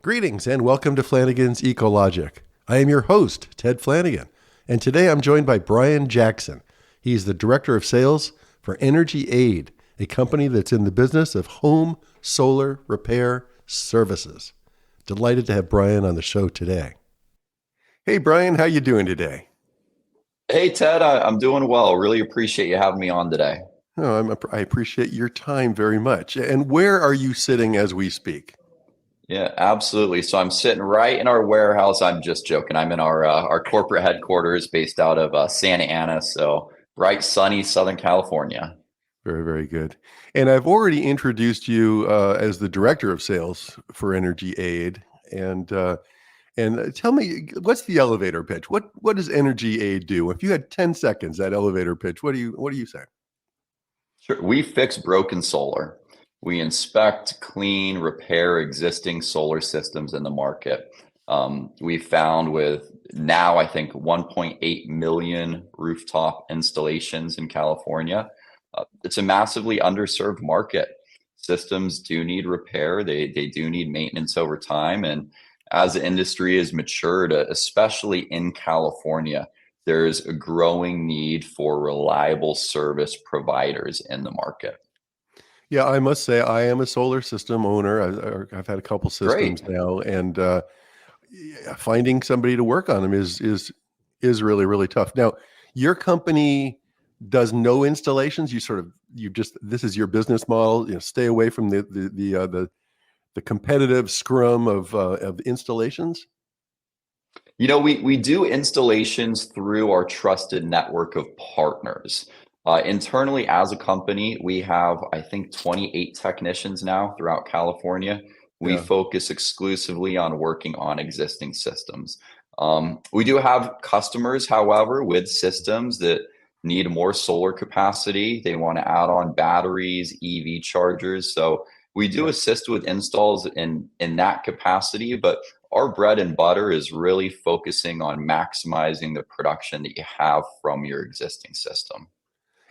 Greetings and welcome to Flanigan's Ecologic. I am your host, Ted Flanigan, and today I'm joined by Bryan Jackson. He's the Director of Sales for EnergyAid, a company that's in the business of home solar repair services. Delighted to have Bryan on the show today. Hey Bryan, how you doing today? Hey, Ted, I'm doing well. Really appreciate you having me on today. I appreciate your time very much. And where are you sitting as we speak? Yeah, absolutely. So I'm sitting right in our warehouse. I'm just joking. I'm in our corporate headquarters based out of Santa Ana, so bright, sunny Southern California. Very, very good. And I've already introduced you as the Director of Sales for EnergyAid. And tell me, what's the elevator pitch? What does EnergyAid do? If you had 10 seconds, that elevator pitch, what do you say? Sure. We fix broken solar. We inspect, clean, repair existing solar systems in the market. We found with now, I think, 1.8 million rooftop installations in California. It's a massively underserved market. Systems do need repair. They do need maintenance over time. And as the industry has matured, especially in California, there's a growing need for reliable service providers in the market. Yeah, I must say I am a solar system owner. I've had a couple systems Great. now, and finding somebody to work on them is really really tough. Now, your company does no installations. You just this is your business model. Stay away from the competitive scrum of installations. We do installations through our trusted network of partners. Internally, as a company, we have, I think, 28 technicians now throughout California. We Yeah, focus exclusively on working on existing systems. We do have customers, however, with systems that need more solar capacity. They want to add on batteries, EV chargers. So we do yeah. assist with installs in that capacity, but our bread and butter is really focusing on maximizing the production that you have from your existing system.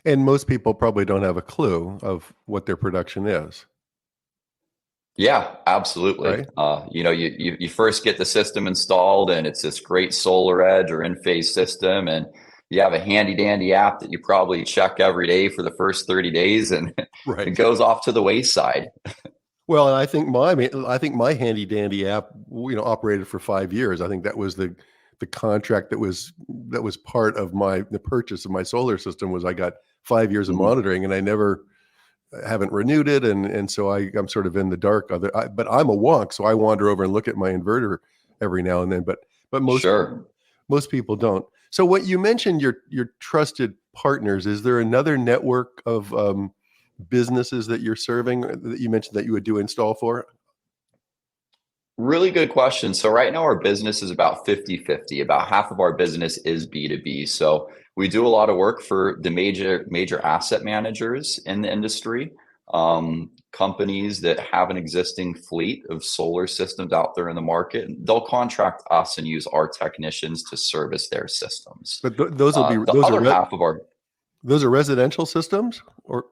And most people probably don't have a clue of what their production is, Yeah, absolutely. right? You first get the system installed, and it's this great solar edge or in-phase system, and you have a handy dandy app that you probably check every day for the first 30 days, and it Right. goes off to the wayside. Well, and I think my handy dandy app, operated for 5 years. I think that was the contract that was part of the purchase of my solar system was I got 5 years of Mhm. monitoring, and I never haven't renewed it, and so I'm sort of in the dark. But I'm a wonk, so I wander over and look at my inverter every now and then. But Sure. most people don't. So what you mentioned, your trusted partners, is there another network of businesses that you're serving that you mentioned that you would do install for? Really good question. So right now our business is about 50-50. About half of our business is B2B. So we do a lot of work for the major asset managers in the industry, companies that have an existing fleet of solar systems out there in the market. They'll contract us and use our technicians to service their systems. But those will be The other half of our those are residential systems, or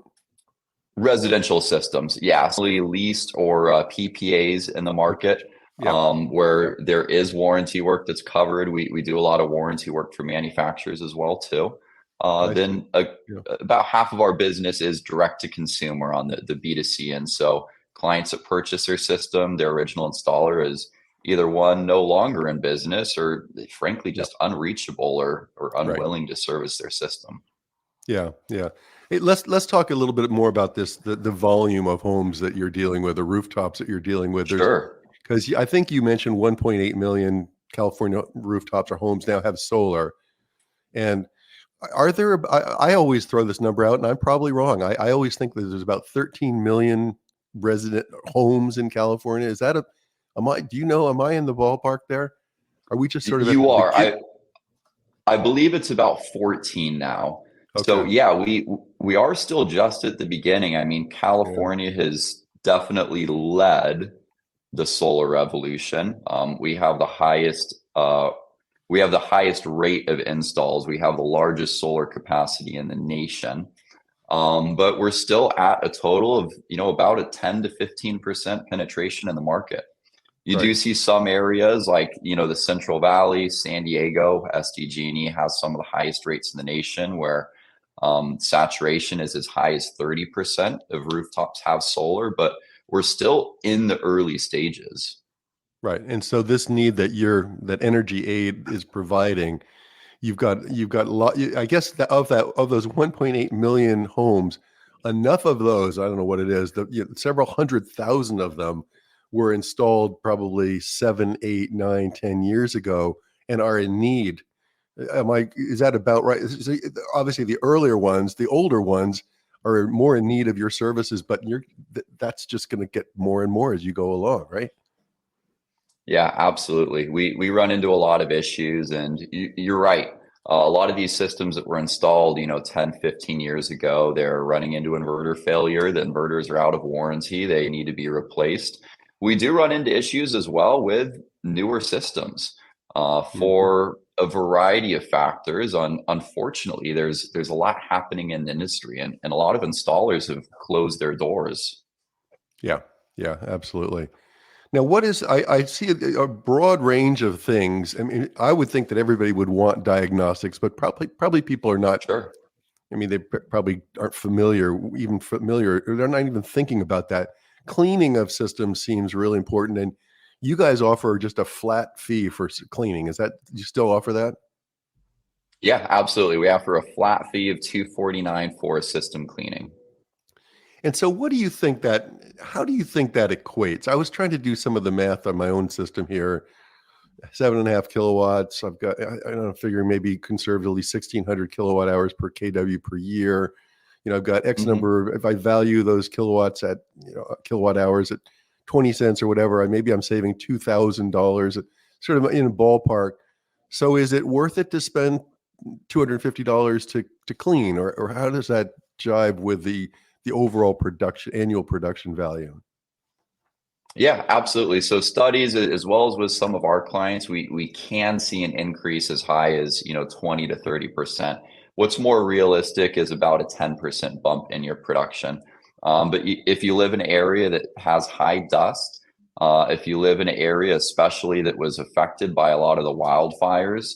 residential systems, yeah, so leased or PPAs in the market, yeah. where there is warranty work that's covered. We do a lot of warranty work for manufacturers as well too. I see. Then Yeah. about half of our business is direct to consumer on the B2C, and so clients that purchase their system, their original installer is either one no longer in business or frankly Yeah. just unreachable or Right. unwilling to service their system. Yeah. Yeah. Hey, let's talk a little bit more about the volume of homes that you're dealing with, the rooftops that you're dealing with. There's Sure. because I think you mentioned 1.8 million California rooftops or homes now have solar. And are there? I always throw this number out, and I'm probably wrong. I always think that there's about 13 million resident homes in California. Is that a? Am I? Do you know? Am I in the ballpark there? Are we just sort of at You the are. begin? I believe it's about 14 now. So Okay. yeah, we are still just at the beginning. I mean, Yeah. California has definitely led the solar revolution. We have the highest rate of installs. We have the largest solar capacity in the nation. But we're still at a total of, about a 10 to 15% penetration in the market. You Right. do see some areas like, the Central Valley, San Diego, SDG&E has some of the highest rates in the nation where saturation is as high as 30% of rooftops have solar, but we're still in the early stages. Right. And so this need that Energy Aid is providing, you've got a lot. I guess of those 1.8 million homes, enough of those, I don't know what it is, several 100,000 of them were installed probably 7, 8, 9, 10 years ago and are in need. Is that about right? So obviously the earlier ones, the older ones are more in need of your services, but that's just going to get more and more as you go along, right? Yeah, absolutely. We run into a lot of issues, and you're right. A lot of these systems that were installed, 10, 15 years ago, they're running into inverter failure. The inverters are out of warranty. They need to be replaced. We do run into issues as well with newer systems Mhm. for a variety of factors. Unfortunately, there's a lot happening in the industry, and a lot of installers have closed their doors. Yeah, yeah, absolutely. Now, I see a broad range of things. I mean, I would think that everybody would want diagnostics, but probably people are not. Sure. I mean, they probably aren't familiar, or they're not even thinking about that. Cleaning of systems seems really important, and you guys offer just a flat fee for cleaning. You still offer that? Yeah, absolutely. We offer a flat fee of $249 for a system cleaning. And so, how do you think that equates? I was trying to do some of the math on my own system here. 7.5 kilowatts. I don't know, figuring maybe conservatively 1,600 kilowatt hours per kW per year. I've got X Mhm. number. If I value those kilowatts at, kilowatt hours at 20 cents or whatever, maybe I'm saving $2,000, sort of in a ballpark. So is it worth it to spend $250 to clean, or how does that jive with the overall annual production value? Yeah, absolutely. So studies, as well as with some of our clients, we can see an increase as high as 20 to 30%. What's more realistic is about a 10% bump in your production. But if you live in an area that has high dust, if you live in an area especially that was affected by a lot of the wildfires,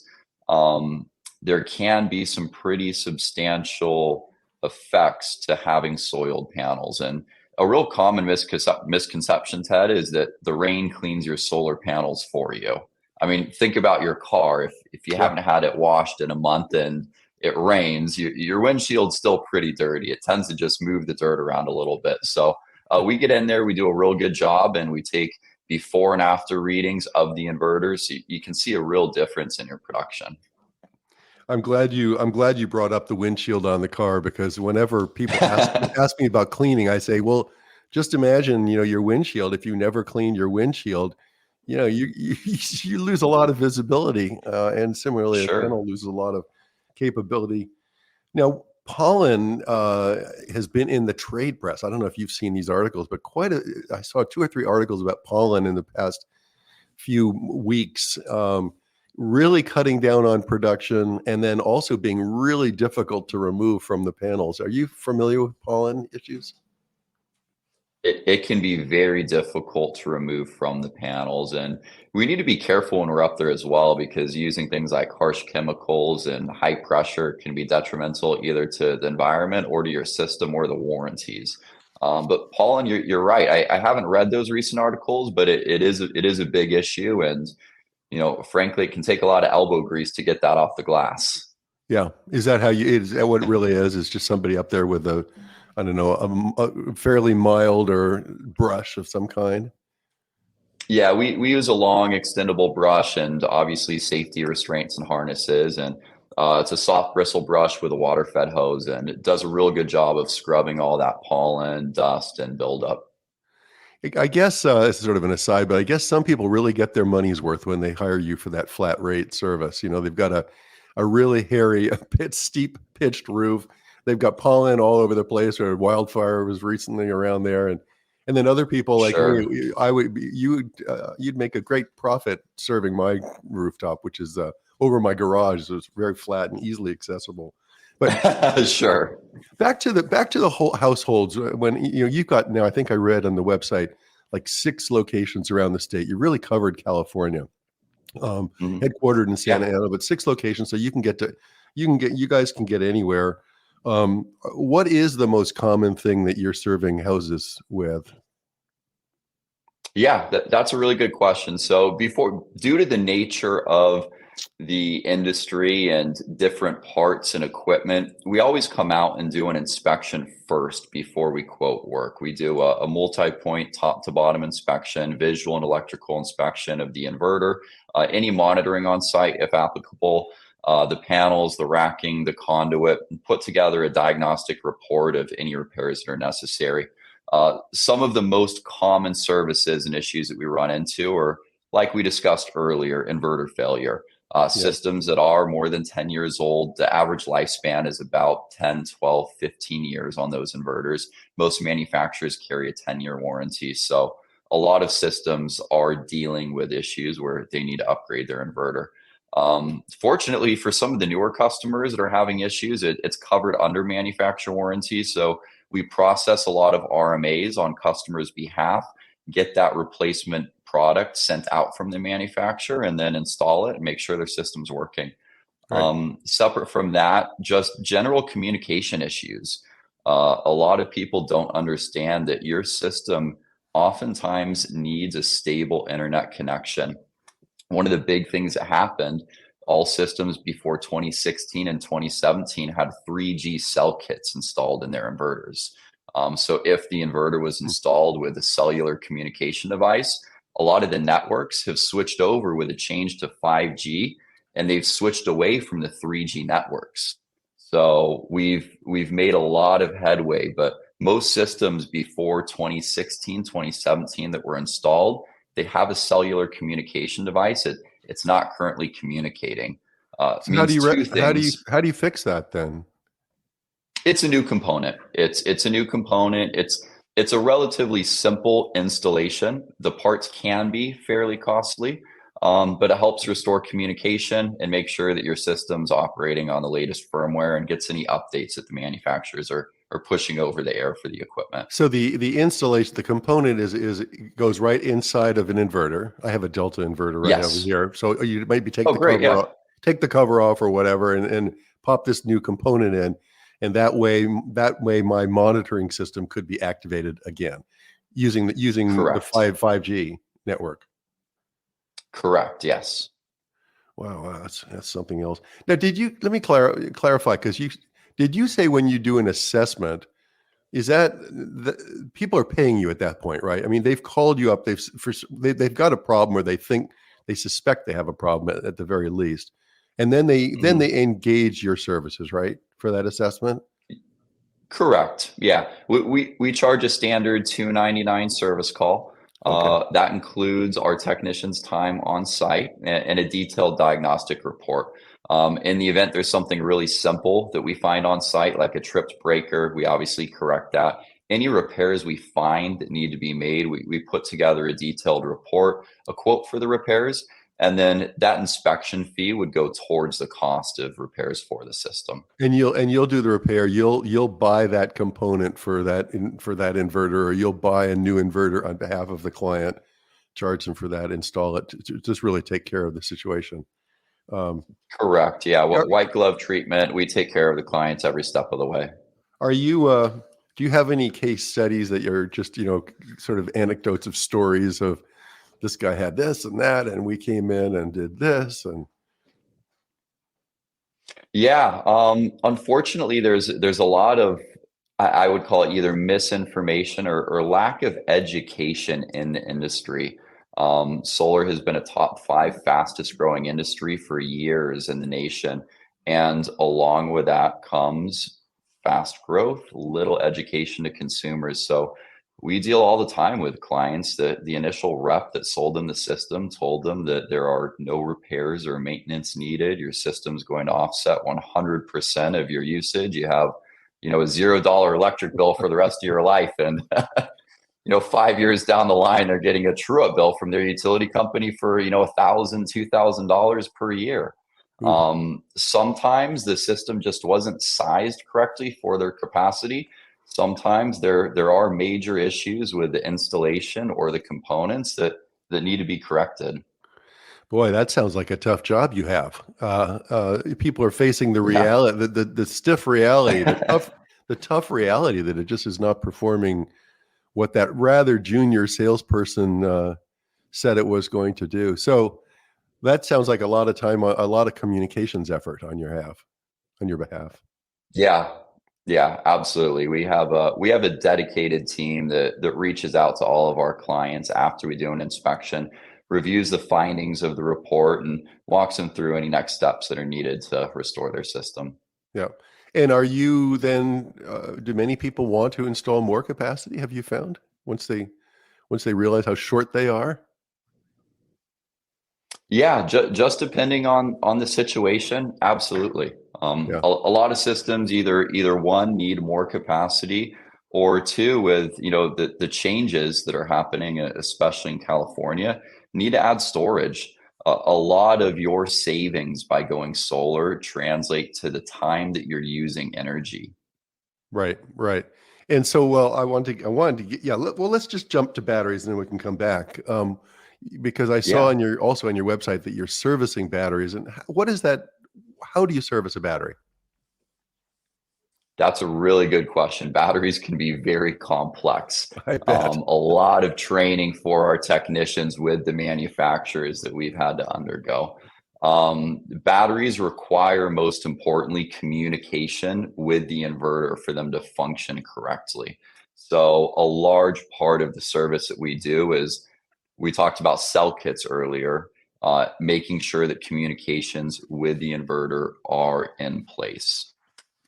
there can be some pretty substantial effects to having soiled panels. And a real common misconception, Ted, is that the rain cleans your solar panels for you. I mean, think about your car. If you Yeah. haven't had it washed in a month and it rains, your windshield's still pretty dirty. It tends to just move the dirt around a little bit. So we get in there, we do a real good job, and we take before and after readings of the inverters. So you can see a real difference in your production. I'm glad you brought up the windshield on the car, because whenever people ask me about cleaning, I say, well, just imagine, your windshield. If you never clean your windshield, you lose a lot of visibility, and similarly, a Sure. panel loses a lot of capability. Now, pollen has been in the trade press. I don't know if you've seen these articles, but I saw 2 or 3 articles about pollen in the past few weeks, really cutting down on production and then also being really difficult to remove from the panels. Are you familiar with pollen issues? It can be very difficult to remove from the panels. And we need to be careful when we're up there as well, because using things like harsh chemicals and high pressure can be detrimental either to the environment or to your system or the warranties. But Paul, you're right. I haven't read those recent articles, but it is a big issue. And, frankly, it can take a lot of elbow grease to get that off the glass. Yeah. Is that what it really is? It's just somebody up there with I don't know, a fairly mild or brush of some kind? Yeah, we use a long extendable brush and obviously safety restraints and harnesses. And it's a soft bristle brush with a water fed hose, and it does a real good job of scrubbing all that pollen, dust, and buildup. I guess this is sort of an aside, but I guess some people really get their money's worth when they hire you for that flat rate service. They've got a really hairy, steep pitched roof. They've got pollen all over the place, or wildfire was recently around there, and then other people like me, Sure. you'd make a great profit serving my rooftop, which is over my garage, so it's very flat and easily accessible. But Sure. back to the whole households, when you've got, now I think I read on the website like 6 locations around the state. You really covered California, Mhm. headquartered in Santa Yeah. Ana, but 6 locations, so you guys can get anywhere. What is the most common thing that you're serving houses with? Yeah, that's a really good question. So due to the nature of the industry and different parts and equipment, we always come out and do an inspection first before we quote work. We do a multi-point top to bottom inspection, visual and electrical inspection of the inverter, any monitoring on site if applicable, the panels, the racking, the conduit, and put together a diagnostic report of any repairs that are necessary. Some of the most common services and issues that we run into are, like we discussed earlier, inverter failure. Yeah, Systems that are more than 10 years old, the average lifespan is about 10, 12, 15 years on those inverters. Most manufacturers carry a 10-year warranty. So a lot of systems are dealing with issues where they need to upgrade their inverter. Fortunately, for some of the newer customers that are having issues, it's covered under manufacturer warranty. So we process a lot of RMAs on customers' behalf, get that replacement product sent out from the manufacturer, and then install it and make sure their system's working. right. Separate from that, just general communication issues. A lot of people don't understand that your system oftentimes needs a stable internet connection. One of the big things that happened, all systems before 2016 and 2017 had 3G cell kits installed in their inverters. So if the inverter was installed with a cellular communication device, a lot of the networks have switched over with a change to 5G, and they've switched away from the 3G networks. So we've made a lot of headway, but most systems before 2016, 2017 that were installed, they have a cellular communication device. It's not currently communicating. So Means two things. how do you fix that then? It's a new component. It's a new component. It's a relatively simple installation. The parts can be fairly costly, but it helps restore communication and make sure that your system's operating on the latest firmware and gets any updates that the manufacturers are pushing over the air for the equipment. So the installation, the component is goes right inside of an inverter. I have a Delta inverter right over Yes. here. So you maybe Oh, great. Yeah. take the cover off or whatever, and pop this new component in, and that way my monitoring system could be activated again using the Correct. 5G network. Correct. Yes. Wow, that's something else. Now, let me clarify, because did you say when you do an assessment, is that people are paying you at that point, right? I mean, they've called you up, they've got a problem, or they suspect they have a problem at the very least, and then Mhm. they engage your services, right, for that assessment. Correct. Yeah. We charge a standard 299 service call. Okay. That includes our technicians' time on site and a detailed diagnostic report. In the event there's something really simple that we find on site, like a tripped breaker, we obviously correct that. Any repairs we find that need to be made, we put together a detailed report, a quote for the repairs, and then that inspection fee would go towards the cost of repairs for the system. And you'll do the repair. You'll buy that component for that inverter, or you'll buy a new inverter on behalf of the client, charge them for that, install it to just really take care of the situation. Um, Correct. Yeah. are, White glove treatment. We take care of the clients every step of the way. are you? Do you have any case studies that you're just sort of anecdotes of stories of this guy had this and that, and we came in and did this, and Yeah. Unfortunately, there's a lot of I would call it either misinformation or lack of education in the industry. Solar has been a top 5 fastest growing industry for years in the nation, and along with that comes fast growth, little education to consumers. So we deal all the time with clients that the initial rep that sold them the system told them that there are no repairs or maintenance needed. Your system's going to offset 100% of your usage. You have, a $0 electric bill for the rest of your life. And, 5 years down the line, they're getting a true up bill from their utility company for, $1,000, $2,000 per year. oof, Sometimes the system just wasn't sized correctly for their capacity. sometimes there are major issues with the installation or the components that need to be corrected. Boy, that sounds like a tough job you have. People are facing the Yeah. reality, the stiff reality, the tough reality that it just is not performing what that rather junior salesperson said it was going to do. So that sounds like a lot of time, a lot of communications effort on your behalf. Yeah, yeah, absolutely. We have a dedicated team that reaches out to all of our clients after we do an inspection, reviews the findings of the report, and walks them through any next steps that are needed to restore their system. Yeah. And are you then, do many people want to install more capacity? Have you found once they realize how short they are? Yeah, just depending on the situation, absolutely. Yeah. A lot of systems either one need more capacity, or two, with the changes that are happening, especially in California, need to add storage. A lot of your savings by going solar translate to the time that you're using energy. Right, right. And so, well, I wanted to get, yeah, well, let's just jump to batteries and then we can come back. Because I saw Yeah. on also on your website that you're servicing batteries. And what is that? How do you service a battery? That's a really good question. Batteries can be very complex. I bet. A lot of training for our technicians with the manufacturers that we've had to undergo. Batteries require, most importantly, communication with the inverter for them to function correctly. So, a large part of the service that we do is, we talked about cell kits earlier, making sure that communications with the inverter are in place.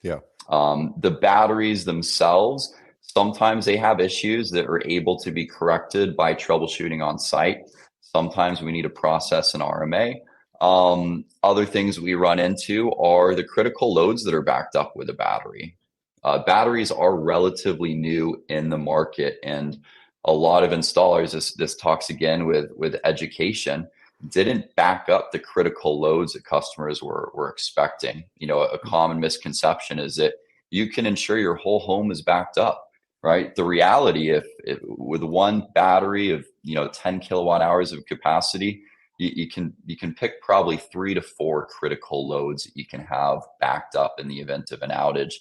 Yeah. The batteries themselves, sometimes they have issues that are able to be corrected by troubleshooting on site. Sometimes we need to process an RMA. Other things we run into are the critical loads that are backed up with a battery. Batteries are relatively new in the market, and a lot of installers, this talks again with education, didn't back up the critical loads that customers were expecting. A common misconception is that you can ensure your whole home is backed up, right? The reality, if with one battery of 10 kilowatt hours of capacity, you can pick probably 3 to 4 critical loads that you can have backed up in the event of an outage.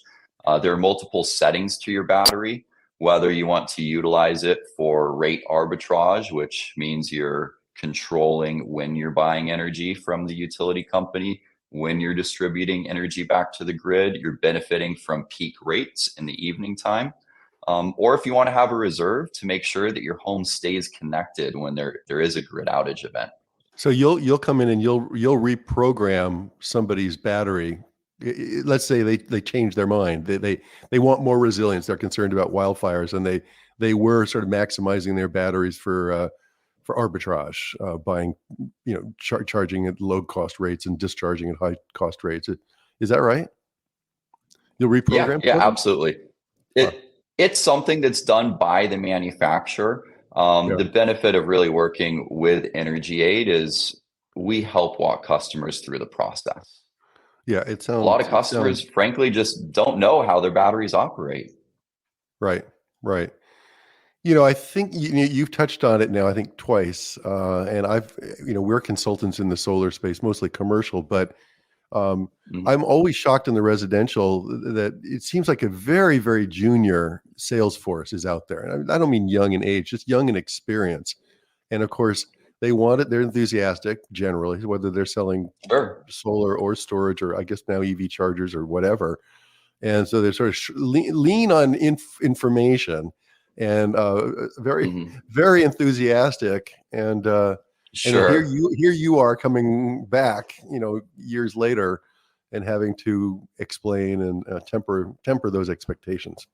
There are multiple settings to your battery, whether you want to utilize it for rate arbitrage, which means you're controlling when you're buying energy from the utility company, when you're distributing energy back to the grid, you're benefiting from peak rates in the evening time. Or if you want to have a reserve to make sure that your home stays connected when there is a grid outage event. So you'll come in and you'll reprogram somebody's battery. Let's say they change their mind. They want more resilience. They're concerned about wildfires, and they were sort of maximizing their batteries for arbitrage, buying charging at low cost rates and discharging at high cost rates. Is that right? You'll Yeah, reprogram yeah, for them? absolutely. Huh. It's something that's done by the manufacturer. Yeah. The benefit of really working with EnergyAid is we help walk customers through the process. Yeah. A lot of It sounds customers, frankly, just don't know how their batteries operate. right. Right. I think you've touched on it now, I think twice. And we're consultants in the solar space, mostly commercial, but um, Mhm. I'm always shocked in the residential that it seems like a very, very junior sales force is out there. And I don't mean young in age, just young in experience. And of course, they want it. They're enthusiastic generally, whether they're selling Sure. solar or storage, or I guess now EV chargers or whatever. And so they're sort of lean on information and very, Mhm. very enthusiastic. And then Sure. here you are coming back, years later, and having to explain and temper those expectations.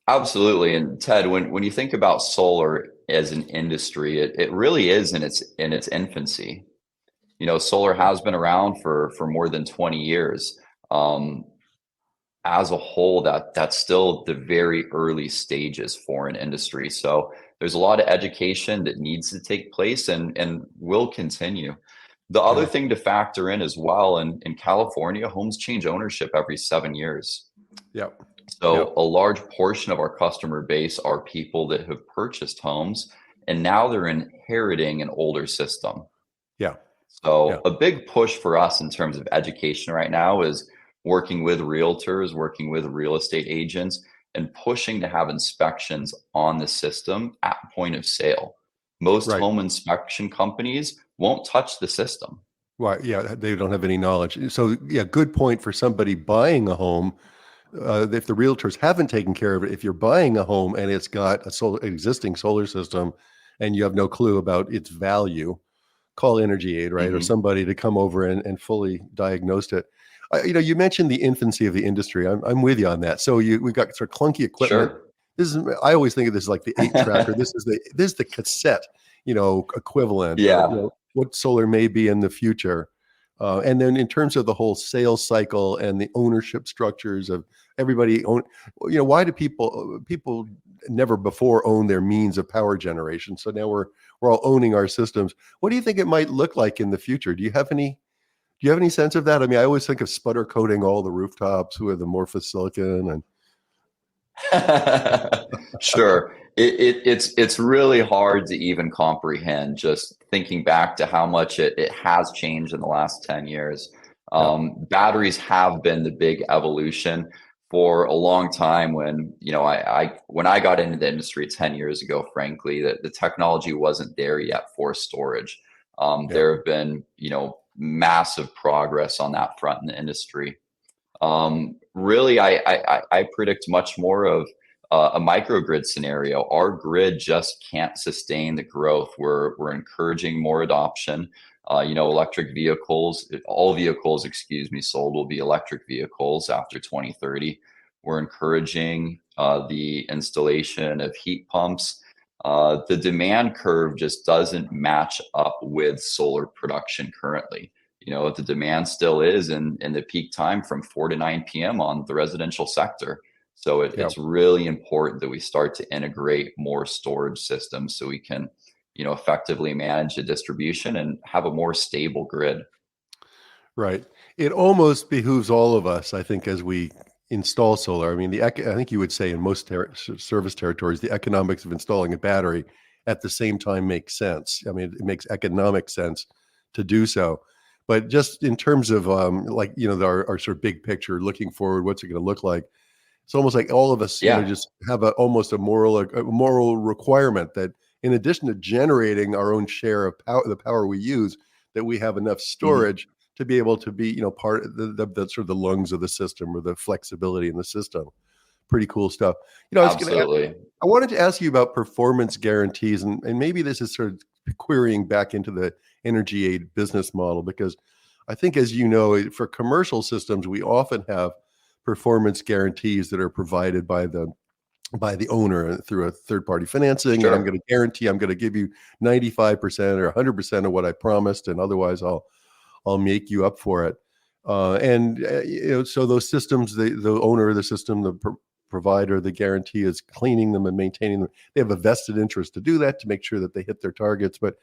Absolutely. And Ted, when you think about solar as an industry, it really is in its infancy. Solar has been around for more than 20 years. Um, as a whole, that's still the very early stages for an industry. So there's a lot of education that needs to take place and will continue. The other Yeah, thing to factor in as well, in California, homes change ownership every 7 years. yeah, Yeah. So a large portion of our customer base are people that have purchased homes and now they're inheriting an older system. Yeah. Yeah. So a big push for us in terms of education right now is working with realtors, working with real estate agents, and pushing to have inspections on the system at point of sale. Most Right. home inspection companies won't touch the system. Right. Yeah. They don't have any knowledge. So, yeah, good point for somebody buying a home. If the realtors haven't taken care of it, if you're buying a home and it's got a existing solar system and you have no clue about its value, call EnergyAid, right? Or Hmm. somebody to come over and fully diagnose it. You mentioned the infancy of the industry. I'm with you on that. So we've got sort of clunky equipment. Sure. I always think of this like the 8 track, or this is the cassette, equivalent, or Yeah. what solar may be in the future. And then in terms of the whole sales cycle and the ownership structures of everybody own, why do people never before own their means of power generation? So now we're all owning our systems. What do you think it might look like in the future? Do you have any sense of that? I mean, I always think of sputter coating all the rooftops with amorphous silicon and Sure. It's really hard to even comprehend just thinking back to how much it has changed in the last 10 years. yeah, Batteries have been the big evolution for a long time when I got into the industry 10 years ago, frankly, that the technology wasn't there yet for storage. yeah, There have been, massive progress on that front in the industry. Really, I predict much more of a microgrid scenario. Our grid just can't sustain the growth. We're encouraging more adoption. Electric vehicles, all vehicles, excuse me, sold will be electric vehicles after 2030. We're encouraging the installation of heat pumps. The demand curve just doesn't match up with solar production currently. The demand still is in the peak time from 4 to 9 p.m. on the residential sector. So yeah. it's really important that we start to integrate more storage systems so we can, effectively manage the distribution and have a more stable grid. Right. It almost behooves all of us, I think, as we install solar. I mean, I think you would say in most service territories, the economics of installing a battery at the same time makes sense. I mean, it makes economic sense to do so. But just in terms of our sort of big picture, looking forward, what's it going to look like? It's almost like all of us, Yeah. just have almost a moral requirement that in addition to generating our own share of power, the power we use, that we have enough Mhm. storage to be able to be, part of the sort of the lungs of the system or the flexibility in the system. Pretty cool stuff. Absolutely. I wanted to ask you about performance guarantees, and maybe this is sort of querying back into the energy aid business model, because I think, as you know, for commercial systems, we often have performance guarantees that are provided by the owner through a third party financing. And I'm going Sure. to guarantee I'm going to give you 95% or 100% of what I promised, and otherwise I'll make you up for it. So those systems, the owner of the system, the provider, the guarantee is cleaning them and maintaining them. They have a vested interest to do that, to make sure that they hit their targets. But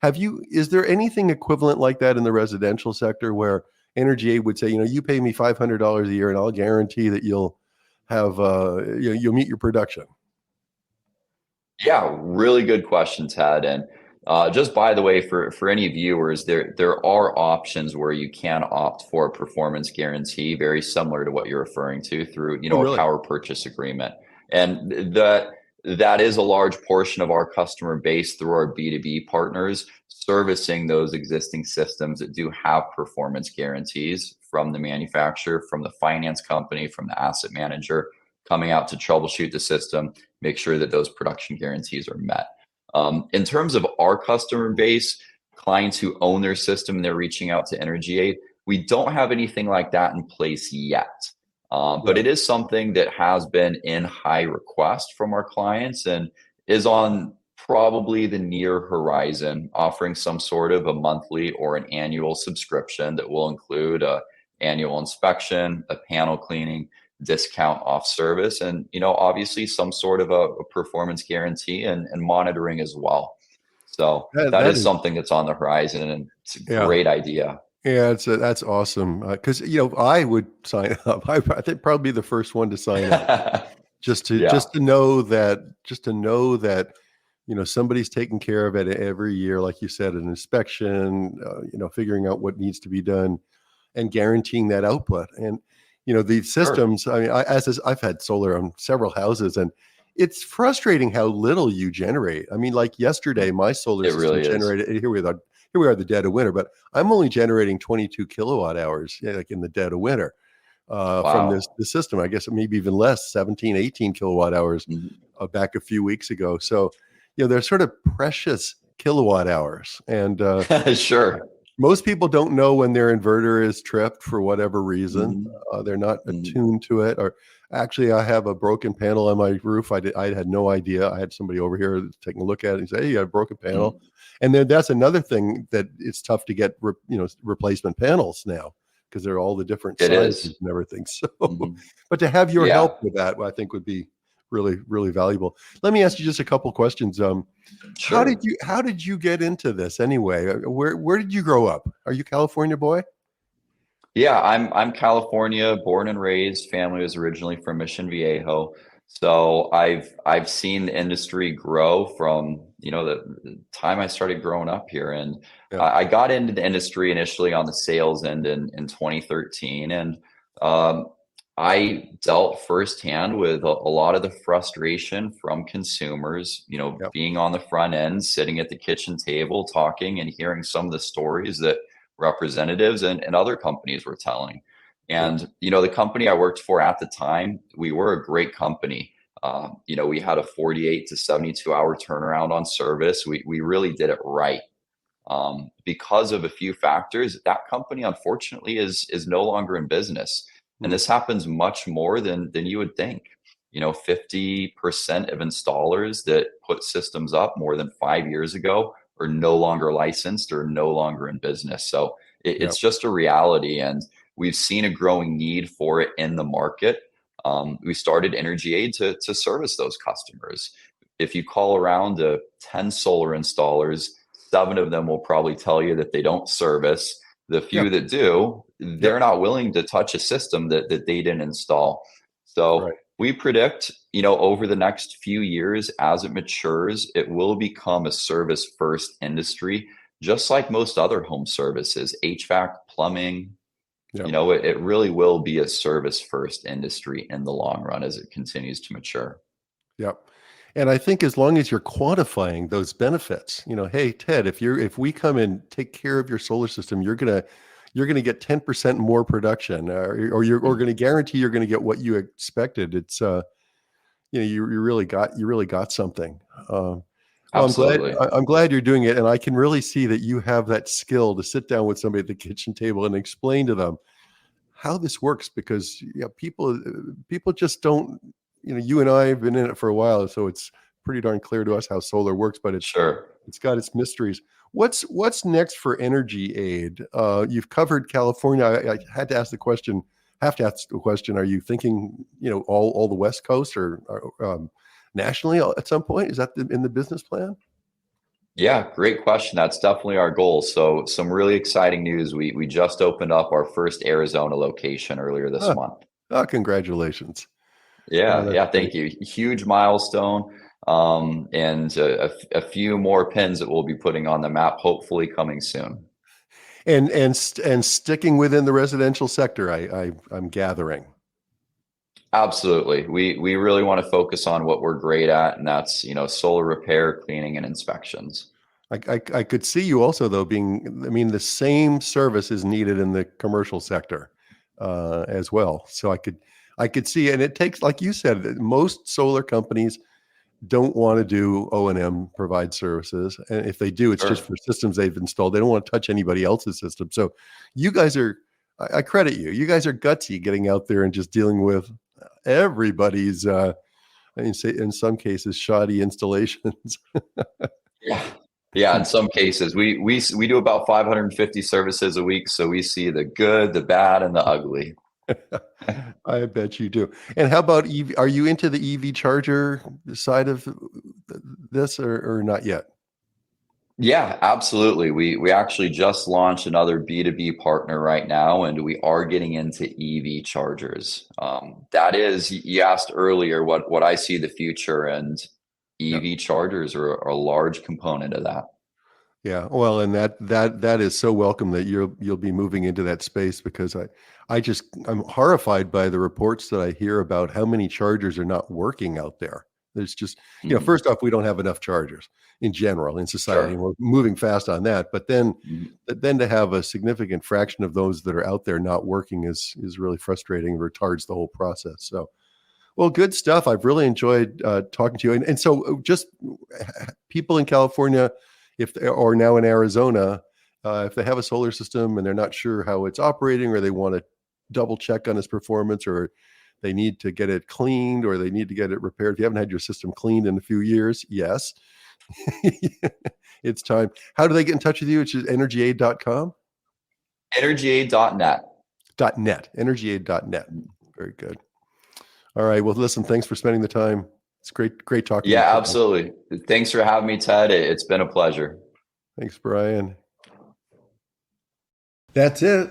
is there anything equivalent like that in the residential sector where Energy Aid would say, you pay me $500 a year and I'll guarantee that you'll have, you'll meet your production? Yeah, really good question, Ted. And just by the way, for any viewers, there are options where you can opt for a performance guarantee, very similar to what you're referring to through Oh, a really? power purchase agreement, and that is a large portion of our customer base through our B2B partners servicing those existing systems that do have performance guarantees from the manufacturer, from the finance company, from the asset manager coming out to troubleshoot the system, make sure that those production guarantees are met. In terms of our customer base, clients who own their system and they're reaching out to EnergyAid, we don't have anything like that in place yet. But Yeah. it is something that has been in high request from our clients and is on probably the near horizon, offering some sort of a monthly or an annual subscription that will include a annual inspection, a panel cleaning, discount off service, and obviously some sort of a performance guarantee and monitoring as well. So That, that that is is, something that's on the horizon, and it's a yeah. great idea. Yeah, that's awesome. Because I would sign up. I think probably the first one to sign up, just to Yeah, just to know that somebody's taking care of it every year, like you said, an inspection, figuring out what needs to be done, and guaranteeing that output. And these sure. systems. I mean, I've had solar on several houses, and it's frustrating how little you generate. I mean, like yesterday, my solar It system really is. generated. Here we are, at the dead of winter, but I'm only generating 22 kilowatt hours, yeah, like in the dead of winter, from Wow. the system. I guess maybe even less, 17, 18 kilowatt hours, Mhm. back a few weeks ago. So, they're sort of precious kilowatt hours, and Sure. most people don't know when their inverter is tripped for whatever reason. Mhm. They're not Mhm. attuned to it. Or actually, I have a broken panel on my roof. I had no idea. I had somebody over here taking a look at it and say, "Hey, you got a broken panel." Mhm. And then that's another thing, that it's tough to get replacement panels now, because they're all the different It sizes is. and everything. So, Mhm. but to have your Yeah, help with that, I think would be really, really valuable. Let me ask you just a couple questions. sure. How did you get into this anyway? Where did you grow up? Are you a California boy? Yeah, I'm California, born and raised. Family was originally from Mission Viejo. So I've seen the industry grow from, the time I started growing up here. And Yeah, I got into the industry initially on the sales end in 2013. And um, I dealt firsthand with a lot of the frustration from consumers, yeah, being on the front end, sitting at the kitchen table, talking and hearing some of the stories that representatives and other companies were telling. yeah, And, the company I worked for at the time, we were a great company. We had a 48 to 72 hour turnaround on service. We really did it right. Because of a few factors, that company unfortunately is no longer in business, and mm, this happens much more than you would think. 50% of installers that put systems up more than 5 years ago are no longer licensed or no longer in business. So yeah, it's just a reality, and we've seen a growing need for it in the market. We started EnergyAid to service those customers. If you call around to 10 solar installers, 7 of them will probably tell you that they don't service. The yeah, few that do, yeah. they're not willing to touch a system that they didn't install. So Right. we predict, over the next few years, as it matures, it will become a service first industry, just like most other home services, HVAC, plumbing. Yeah, It really will be a service first industry in the long run as it continues to mature. yeah. And I think as long as you're quantifying those benefits, hey Ted, if we come and take care of your solar system, you're gonna get 10% more production, or Mm. gonna guarantee you're gonna get what you expected. It's you really got something. Well, Absolutely. I'm glad you're doing it, and I can really see that you have that skill to sit down with somebody at the kitchen table and explain to them how this works, because people just don't. You and I have been in it for a while, so it's pretty darn clear to us how solar works, but Sure. it's got its mysteries. What's next for Energy Aid? You've covered California. I had to ask the question. Have to ask the question. Are you thinking, all the West Coast, or nationally at some point? Is that in the business plan? Yeah, great question. That's definitely our goal. So, some really exciting news. We just opened up our first Arizona location earlier this Huh. month. Oh, congratulations! Yeah, That's yeah, great. thank you. Huge milestone. And a few more pins that we'll be putting on the map, hopefully coming soon. And sticking within the residential sector, I'm gathering. Absolutely. We really want to focus on what we're great at, and that's, solar repair, cleaning, and inspections. I could see you also, though, being. I mean, the same service is needed in the commercial sector, as well. So I could see, and it takes, like you said, that most solar companies don't want to do O&M, provide services, and if they do, it's just Sure. for systems they've installed. They don't want to touch anybody else's system. So you guys are. I credit you. You guys are gutsy, getting out there and just dealing with everybody's. I mean, say in some cases, shoddy installations. Yeah. Yeah, in some cases, we do about 550 services a week, so we see the good, the bad, and the ugly. I bet you do. And how about EV? Are you into the EV charger side of this, or not yet? Yeah, absolutely. We actually just launched another B2B partner right now, and we are getting into EV chargers. That is, you asked earlier what I see the future, and Yep. EV chargers are a large component of that. Yeah, well, and that is so welcome that you'll be moving into that space, because I'm horrified by the reports that I hear about how many chargers are not working out there. There's just, Mhm. first off, we don't have enough chargers in general in society, and Sure. we're moving fast on that. But then Mhm. then to have a significant fraction of those that are out there not working is really frustrating, retards the whole process. So, well, good stuff. I've really enjoyed talking to you. And so, just people in California, if they, or now in Arizona, if they have a solar system and they're not sure how it's operating, or they want to double check on its performance, or they need to get it cleaned, or they need to get it repaired. If you haven't had your system cleaned in a few years, yes, it's time. How do they get in touch with you? It's EnergyAid.com? EnergyAid.net. .net, EnergyAid.net. Very good. All right. Well, listen, thanks for spending the time. It's great talking to you Yeah, today. absolutely. Thanks for having me, Ted. It's been a pleasure. Thanks, Brian. That's it.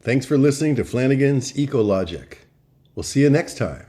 Thanks for listening to Flanigan's Ecologic. We'll see you next time.